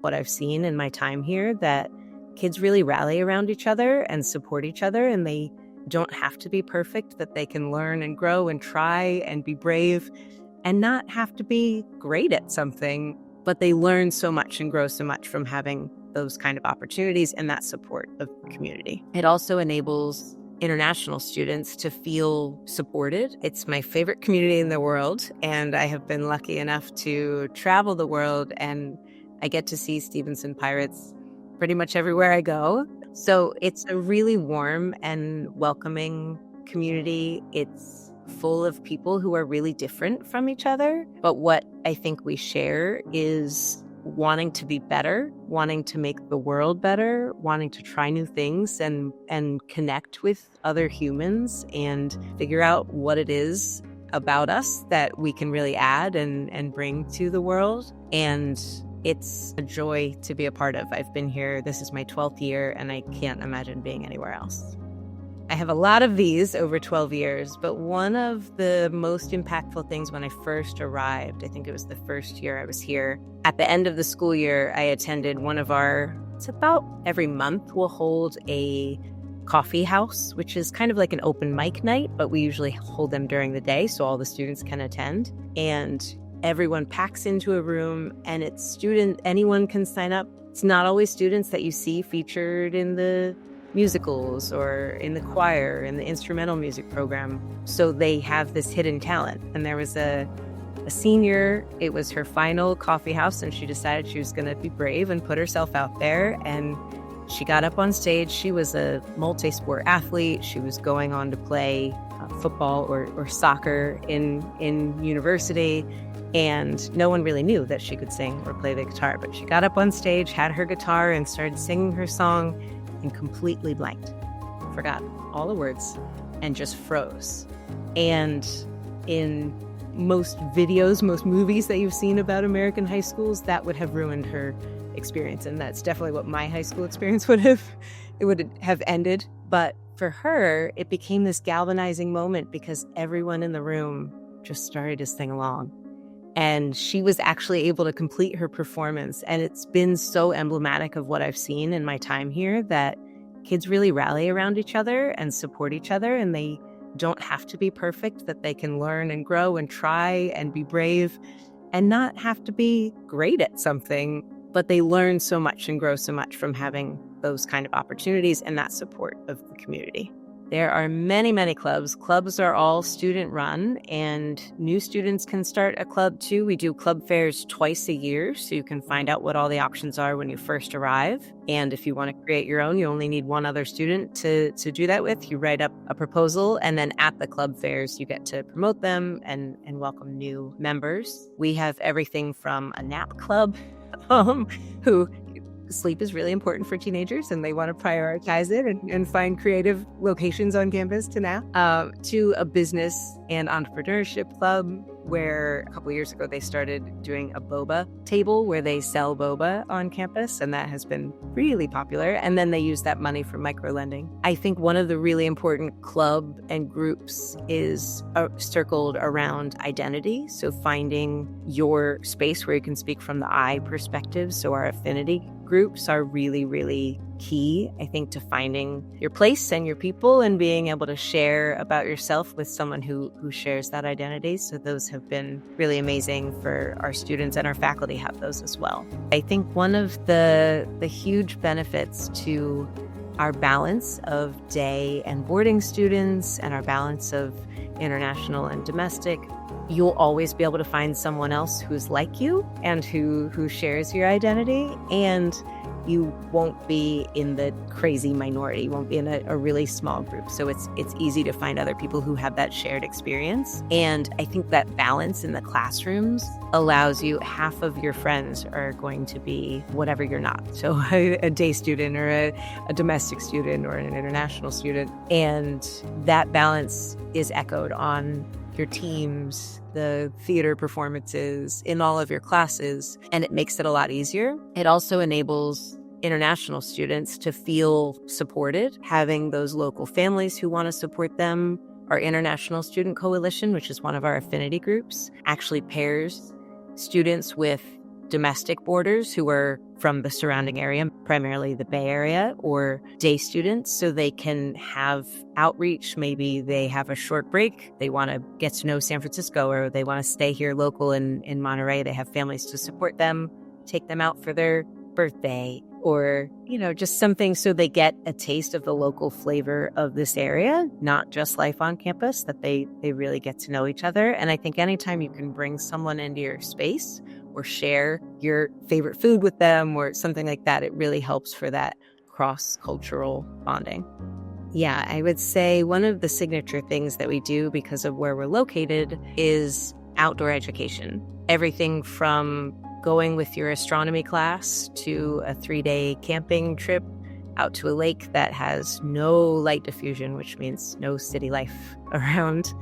what I've seen in my time here, that kids really rally around each other and support each other, and they don't have to be perfect, that they can learn and grow and try and be brave and not have to be great at something, but they learn so much and grow so much from having those kind of opportunities and that support of the community. It also enables international students to feel supported. It's my favorite community in the world, and I have been lucky enough to travel the world, and I get to see Stevenson Pirates pretty much everywhere I go. So it's a really warm and welcoming community. It's full of people who are really different from each other, but what I think we share is wanting to be better, wanting to make the world better, wanting to try new things and connect with other humans and figure out what it is about us that we can really add and bring to the world. And it's a joy to be a part of. I've been here, this is my 12th year, and I can't imagine being anywhere else. I have a lot of these over 12 years, but one of the most impactful things when I first arrived, I think it was the first year I was here, at the end of the school year, I attended one of it's about every month, we'll hold a coffee house, which is kind of like an open mic night, but we usually hold them during the day so all the students can attend. And everyone packs into a room, and anyone can sign up. It's not always students that you see featured in the musicals or in the choir, in the instrumental music program. So they have this hidden talent. And there was a senior, it was her final coffee house, and she decided she was going to be brave and put herself out there. And she got up on stage. She was a multi-sport athlete. She was going on to play football or soccer in university. And no one really knew that she could sing or play the guitar. But she got up on stage, had her guitar, and started singing her song, and completely blanked, forgot all the words, and just froze. And in most videos, most movies that you've seen about American high schools, that would have ruined her experience. And that's definitely what my high school experience would have ended. But for her, it became this galvanizing moment because everyone in the room just started to sing along. And she was actually able to complete her performance. And it's been so emblematic of what I've seen in my time here, that kids really rally around each other and support each other, and they don't have to be perfect, that they can learn and grow and try and be brave and not have to be great at something, but they learn so much and grow so much from having those kind of opportunities and that support of the community. There are many, many clubs. Clubs are all student-run, and new students can start a club too. We do club fairs twice a year, so you can find out what all the options are when you first arrive. And if you want to create your own, you only need one other student to do that with. You write up a proposal, and then at the club fairs, you get to promote them and welcome new members. We have everything from a nap club, who sleep is really important for teenagers, and they want to prioritize it and find creative locations on campus to nap, to a business and entrepreneurship club, where a couple of years ago they started doing a boba table where they sell boba on campus, and that has been really popular. And then they use that money for microlending. I think one of the really important club and groups is circled around identity. So finding your space where you can speak from the I perspective. So our affinity groups are really, really key, I think, to finding your place and your people and being able to share about yourself with someone who shares that identity. So those have been really amazing for our students, and our faculty have those as well. I think one of the huge benefits to our balance of day and boarding students and our balance of international and domestic, you'll always be able to find someone else who's like you and who shares your identity, and you won't be in the crazy minority. You won't be in a really small group. So it's easy to find other people who have that shared experience. And I think that balance in the classrooms allows you, half of your friends are going to be whatever you're not. So a day student or a domestic student or an international student. And that balance is echoed on your teams, the theater performances, in all of your classes, and it makes it a lot easier. It also enables international students to feel supported, having those local families who want to support them. Our International Student Coalition, which is one of our affinity groups, actually pairs students with domestic boarders who are from the surrounding area, primarily the Bay Area, or day students, so they can have outreach. Maybe they have a short break. They want to get to know San Francisco, or they want to stay here local in Monterey. They have families to support them, take them out for their birthday, or, just something so they get a taste of the local flavor of this area, not just life on campus, that they really get to know each other. And I think anytime you can bring someone into your space or share your favorite food with them or something like that, it really helps for that cross-cultural bonding. Yeah, I would say one of the signature things that we do because of where we're located is outdoor education. Everything from going with your astronomy class to a 3-day camping trip out to a lake that has no light diffusion, which means no city life around.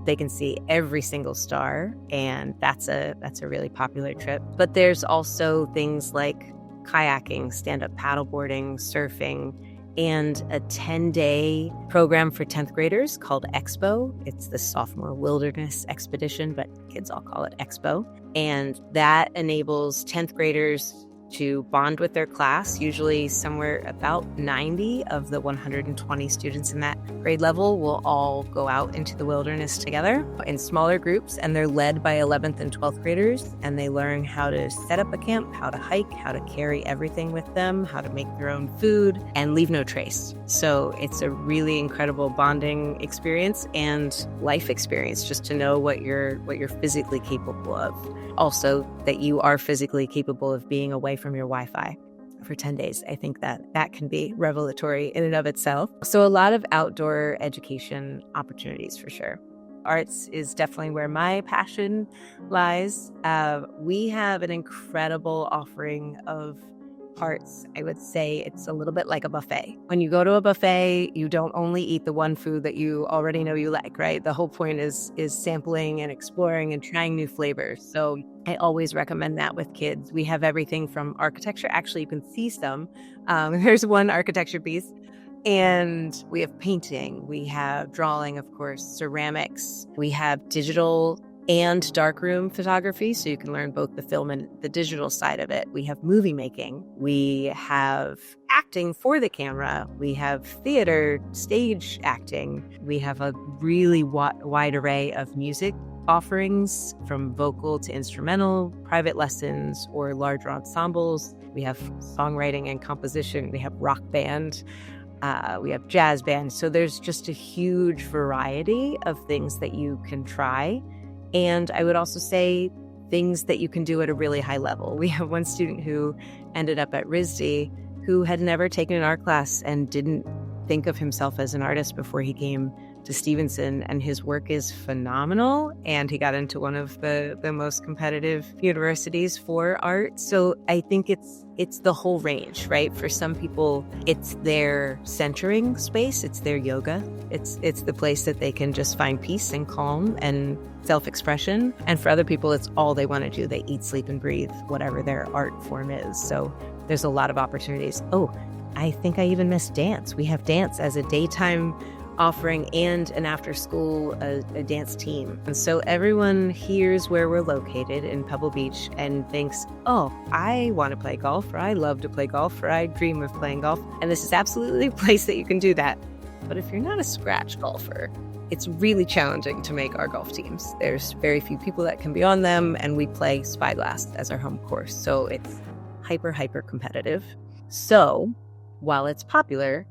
They can see every single star, and that's a really popular trip. But there's also things like kayaking, stand-up paddleboarding, surfing, and a 10-day program for 10th graders called Expo. It's the Sophomore Wilderness Expedition, but kids all call it Expo. And that enables 10th graders to bond with their class. Usually somewhere about 90 of the 120 students in that grade level will all go out into the wilderness together in smaller groups, and they're led by 11th and 12th graders, and they learn how to set up a camp, how to hike, how to carry everything with them, how to make their own food, and leave no trace. So it's a really incredible bonding experience and life experience, just to know what you're physically capable of. Also, that you are physically capable of being away from your Wi-Fi for 10 days. I think that can be revelatory in and of itself. So a lot of outdoor education opportunities for sure. Arts is definitely where my passion lies. We have an incredible offering of arts. I would say it's a little bit like a buffet. When you go to a buffet, you don't only eat the one food that you already know you like, right? The whole point is sampling and exploring and trying new flavors. So I always recommend that with kids. We have everything from architecture. Actually, you can see some. There's one architecture piece. And we have painting. We have drawing, of course, ceramics. We have digital and darkroom photography, so you can learn both the film and the digital side of it. We have movie making. We have acting for the camera. We have theater, stage acting. We have a really wide array of music offerings, from vocal to instrumental, private lessons, or larger ensembles. We have songwriting and composition. We have rock band. We have jazz band. So there's just a huge variety of things that you can try. And I would also say things that you can do at a really high level. We have one student who ended up at RISD who had never taken an art class and didn't think of himself as an artist before he came to Stevenson, and his work is phenomenal, and he got into one of the most competitive universities for art. So I think it's the whole range, right? For some people, it's their centering space, it's their yoga, it's the place that they can just find peace and calm and self-expression. And for other people, it's all they want to do. They eat, sleep, and breathe whatever their art form is. So there's a lot of opportunities. Oh, I think I even missed dance. We have dance as a daytime offering and an after school a dance team. And so everyone hears where we're located in Pebble Beach and thinks, oh, I want to play golf, or I love to play golf, or I dream of playing golf. And this is absolutely a place that you can do that. But if you're not a scratch golfer, it's really challenging to make our golf teams. There's very few people that can be on them, and we play Spyglass as our home course. So it's hyper competitive. So while it's popular,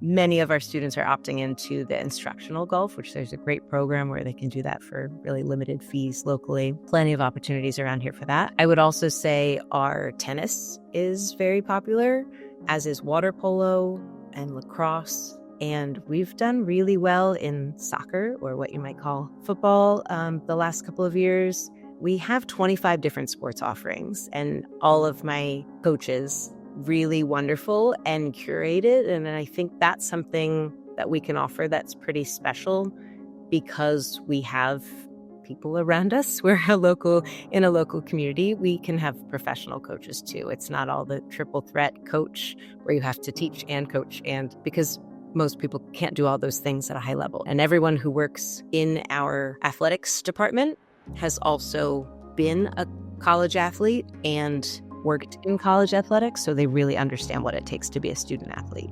many of our students are opting into the instructional golf, which there's a great program where they can do that for really limited fees locally. Plenty of opportunities around here for that. I would also say our tennis is very popular, as is water polo and lacrosse. And we've done really well in soccer, or what you might call football, the last couple of years. We have 25 different sports offerings, and all of my coaches really wonderful and curated. And I think that's something that we can offer that's pretty special, because we have people around us. We're in a local community. We can have professional coaches too. It's not all the triple threat coach where you have to teach and coach, and because most people can't do all those things at a high level. And everyone who works in our athletics department has also been a college athlete and worked in college athletics, so they really understand what it takes to be a student athlete.